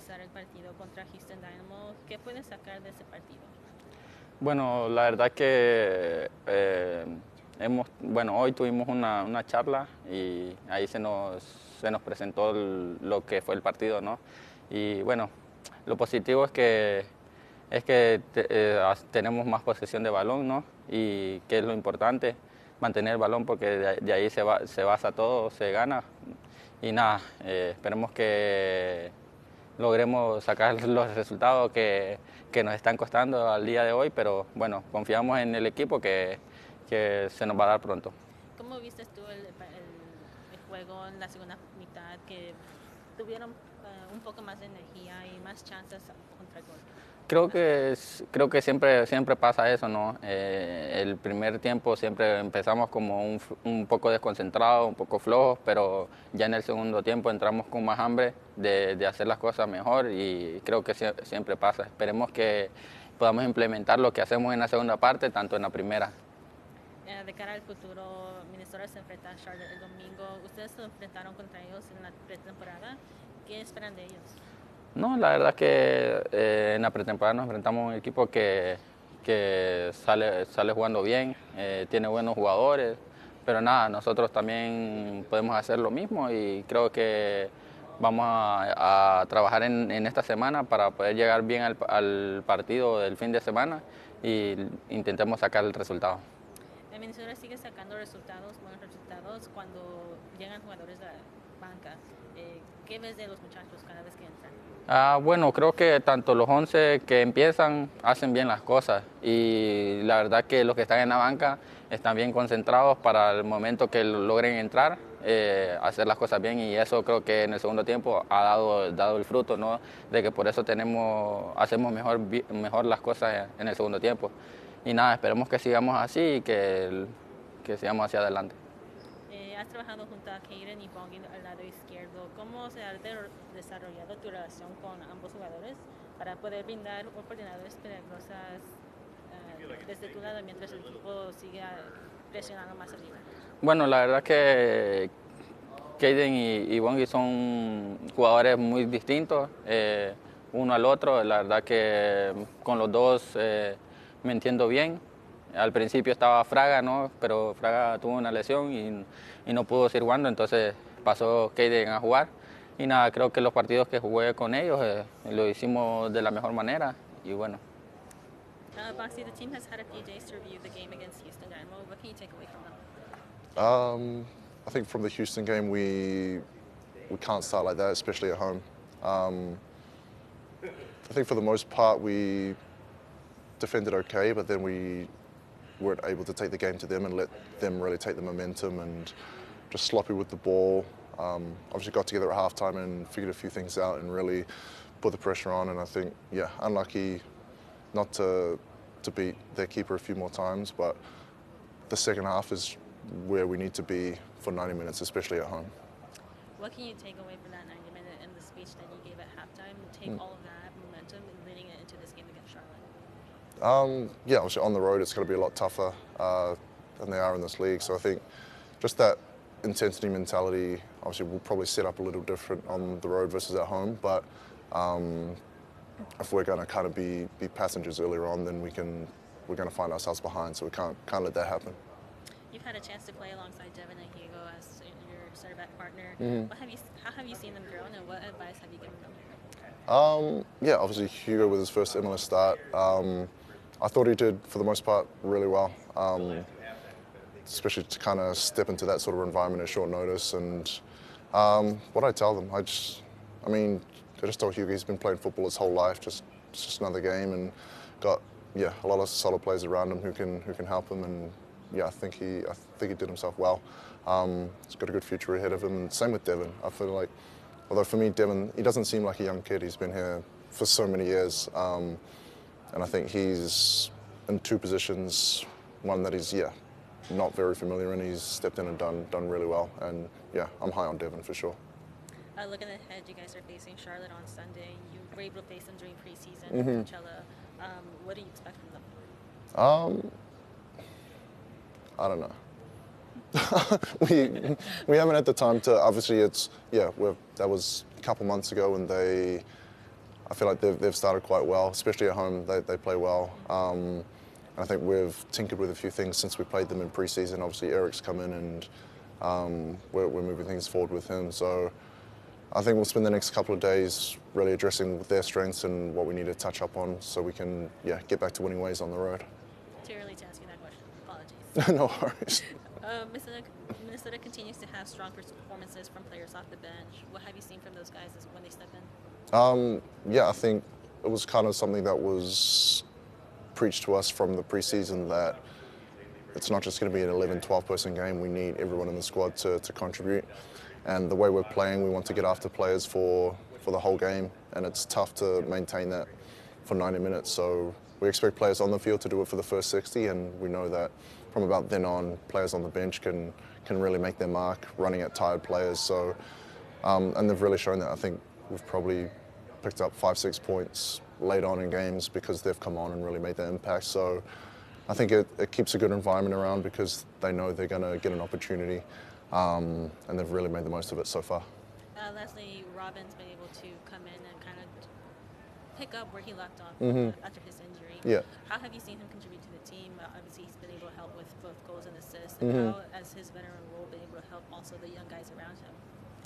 analizar el partido contra Houston Dynamo. ¿Qué puedes sacar de ese partido? Bueno, la verdad que hoy tuvimos una charla y ahí se nos presentó lo que fue el partido, ¿no? Y bueno, lo positivo es que tenemos más posesión de balón, ¿no? Y que es lo importante, mantener el balón porque de ahí se basa todo, se gana. Y nada, esperemos que logremos sacar los resultados que nos están costando al día de hoy, pero bueno, confiamos en el equipo que se nos va a dar pronto. ¿Cómo viste tú el juego en la segunda mitad, que tuvieron un poco más de energía y más chances contra el gol? Creo que siempre pasa eso, ¿no? El primer tiempo siempre empezamos como un poco desconcentrados, un poco flojos, pero ya en el segundo tiempo entramos con más hambre de hacer las cosas mejor y creo que siempre pasa. Esperemos que podamos implementar lo que hacemos en la segunda parte, tanto en la primera. De cara al futuro, Minnesota se enfrenta a Charlotte el domingo. Ustedes se enfrentaron contra ellos en la pretemporada. ¿Qué esperan de ellos? No, la verdad que en la pretemporada nos enfrentamos a un equipo que sale jugando bien, tiene buenos jugadores, pero nada, nosotros también podemos hacer lo mismo y creo que vamos a trabajar en esta semana para poder llegar bien al partido del fin de semana y intentemos sacar el resultado. Minnesota sigue sacando buenos resultados cuando llegan jugadores de la banca. ¿Qué ves de los muchachos cada vez que entran? Bueno, creo que tanto los 11 que empiezan hacen bien las cosas y la verdad que los que están en la banca están bien concentrados para el momento que logren entrar, hacer las cosas bien y eso creo que en el segundo tiempo ha dado el fruto, ¿no? De que por eso hacemos mejor las cosas en el segundo tiempo. Y nada, esperemos que sigamos así y que sigamos hacia adelante. Has trabajado junto a Kaden y Bong al lado izquierdo. ¿Cómo se ha desarrollado tu relación con ambos jugadores para poder brindar oportunidades peligrosas desde tu lado mientras el equipo sigue presionando más arriba? Bueno, la verdad que Kaden y Bongi son jugadores muy distintos uno al otro. La verdad que con los dos me entiendo bien. Al principio estaba Fraga, ¿no? Pero Fraga tuvo una lesión y no pudo seguir jugando, entonces pasó Kaden a jugar. Y nada, creo que los partidos que jugué con ellos lo hicimos de la mejor manera y bueno. Boxy, the team has had a few days to review the game against Houston Dynamo. What can you take away from them? I think from the Houston game we can't start like that, especially at home. I think for the most part we defended okay, but then we weren't able to take the game to them and let them really take the momentum and just sloppy with the ball. Obviously got together at halftime and figured a few things out and really put the pressure on, and I think, yeah, unlucky not to beat their keeper a few more times, but the second half is where we need to be for 90 minutes, especially at home. What can you take away from that 90-minute and the speech that you gave at halftime and take all of that momentum and leading it into this game against Charlotte? Yeah, obviously on the road it's going to be a lot tougher than they are in this league, so I think just that intensity mentality, obviously we'll probably set up a little different on the road versus at home, but if we're going to kind of be passengers earlier on, then we're going to find ourselves behind, so we can't let that happen. You've had a chance to play alongside Devin and Hugo as your center back partner. How have you seen them grow, and what advice have you given them? Yeah, obviously Hugo with his first MLS start. I thought he did, for the most part, really well, especially to kind of step into that sort of environment at short notice. And what I tell them, I just told Hugo he's been playing football his whole life, just another game, and got a lot of solid players around him who can help him. And I think he did himself well. He's got a good future ahead of him, and same with Devin. I feel like, although for me, Devin, he doesn't seem like a young kid. He's been here for so many years, and I think he's in two positions. One that he's not very familiar in. He's stepped in and done really well, and I'm high on Devin for sure. Looking ahead, you guys are facing Charlotte on Sunday. You were able to face them during preseason, Coachella. What do you expect from them? I don't know. we haven't had the time to. Obviously, that was a couple months ago, and they I feel like they've started quite well, especially at home. They play well. And I think we've tinkered with a few things since we played them in pre-season. Obviously, Eric's come in and we're moving things forward with him. So I think we'll spend the next couple of days really addressing their strengths and what we need to touch up on so we can get back to winning ways on the road. Too early to ask you that question. Apologies. No worries. Minnesota continues to have strong performances from players off the bench. What have you seen from those guys when they step in? I think it was kind of something that was preached to us from the preseason that it's not just going to be an 11, 12-person game. We need everyone in the squad to contribute. And the way we're playing, we want to get after players for the whole game. And it's tough to maintain that for 90 minutes. So we expect players on the field to do it for the first 60. And we know that from about then on, players on the bench can really make their mark running at tired players. So, and they've really shown that. I think we've probably picked up 5-6 points late on in games because they've come on and really made their impact. So I think it keeps a good environment around because they know they're going to get an opportunity, and they've really made the most of it so far. Lastly, Robin's been able to come in and kind of pick up where he left off after his injury. Yeah. How have you seen him contribute to the team? Obviously, he's been able to help with both goals and assists. And how, as his veteran role, been able to help also the young guys around him?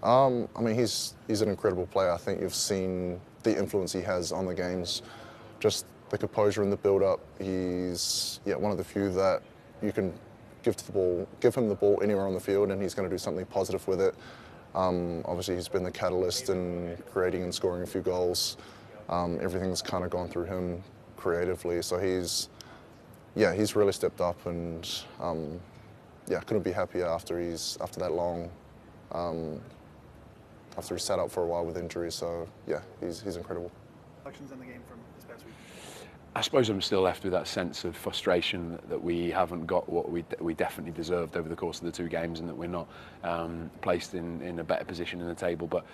I mean, he's an incredible player. I think you've seen the influence he has on the games, just the composure in the build-up. He's one of the few that you can give him the ball anywhere on the field, and he's going to do something positive with it. Obviously, he's been the catalyst in creating and scoring a few goals. Everything's kind of gone through him creatively, so he's really stepped up, and couldn't be happier after that long. After he sat out for a while with injury, so he's incredible. Reflections on the game from this past week? I suppose I'm still left with that sense of frustration that we haven't got what we definitely deserved over the course of the two games, and that we're not placed in a better position in the table. But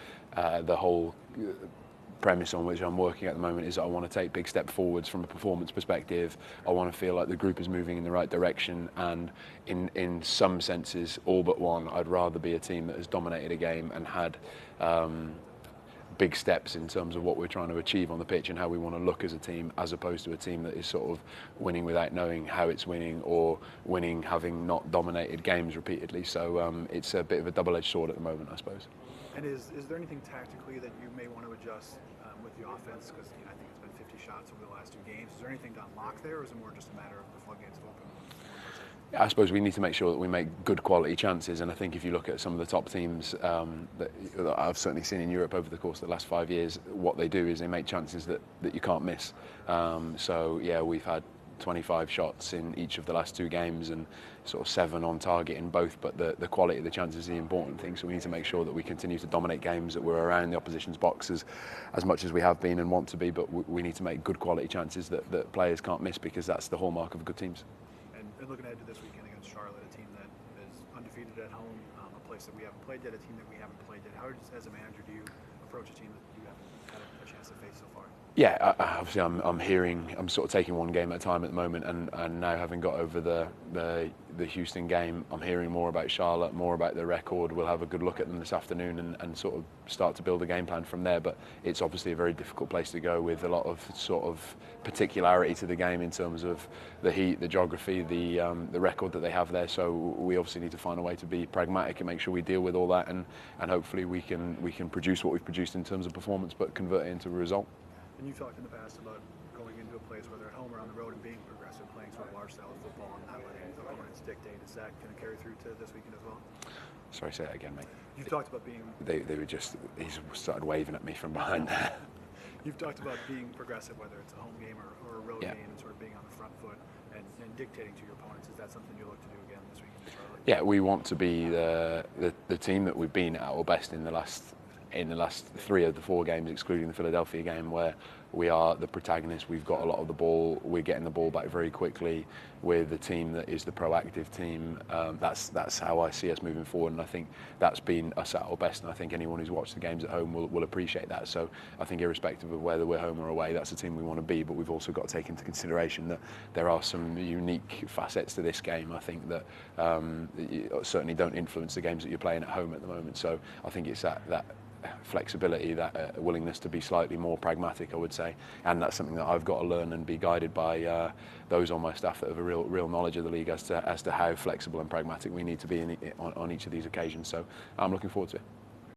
the whole premise on which I'm working at the moment is I want to take big step forwards from a performance perspective. I want to feel like the group is moving in the right direction, and in some senses, all but one, I'd rather be a team that has dominated a game and had big steps in terms of what we're trying to achieve on the pitch and how we want to look as a team, as opposed to a team that is sort of winning without knowing how it's winning, or winning having not dominated games repeatedly. So it's a bit of a double-edged sword at the moment, I suppose. And is there anything tactically that you may want to adjust with the offense? Because I think it's been 50 shots over the last two games. Is there anything to unlock there, or is it more just a matter of the floodgates open? I suppose we need to make sure that we make good quality chances, and I think if you look at some of the top teams that I've certainly seen in Europe over the course of the last 5 years, what they do is they make chances that you can't miss. We've had 25 shots in each of the last two games and sort of 7 on target in both, but the quality of the chances is the important thing, so we need to make sure that we continue to dominate games, that we're around the opposition's boxes as much as we have been and want to be, but we need to make good quality chances that players can't miss, because that's the hallmark of good teams. And looking ahead to this weekend against Charlotte, a team that is undefeated at home, a place that we haven't played yet, a team that we haven't played yet. How, as a manager, do you approach a team that you haven't had a chance to face so far? Yeah, obviously I'm sort of taking one game at a time at the moment, and now having got over the Houston game, I'm hearing more about Charlotte, more about the record. We'll have a good look at them this afternoon and sort of start to build a game plan from there, but it's obviously a very difficult place to go with a lot of sort of particularity to the game in terms of the heat, the geography, the record that they have there, so we obviously need to find a way to be pragmatic and make sure we deal with all that, and hopefully we can produce what we've produced in terms of performance, but convert it into a result. And you've talked in the past about going into a place, whether at home or on the road, and being progressive, playing sort of our style of football and not letting the opponents dictate. Is that going to carry through to this weekend as well? Sorry, say that again, mate. You've talked about being... He started waving at me from behind there. You've talked about being progressive, whether it's a home game or a road game, and sort of being on the front foot and dictating to your opponents. Is that something you look to do again this weekend in Charlotte? Yeah, we want to be the team that we've been at our best in the last 3 of the 4 games, excluding the Philadelphia game, where we are the protagonists. We've got a lot of the ball. We're getting the ball back very quickly. We're the team that is the proactive team. That's how I see us moving forward, and I think that's been us at our best. And I think anyone who's watched the games at home will appreciate that. So I think irrespective of whether we're home or away, that's the team we want to be. But we've also got to take into consideration that there are some unique facets to this game. I think that certainly don't influence the games that you're playing at home at the moment. So I think it's that flexibility, that willingness to be slightly more pragmatic, I would say, and that's something that I've got to learn and be guided by those on my staff that have a real knowledge of the league as to how flexible and pragmatic we need to be on each of these occasions. So I'm looking forward to it.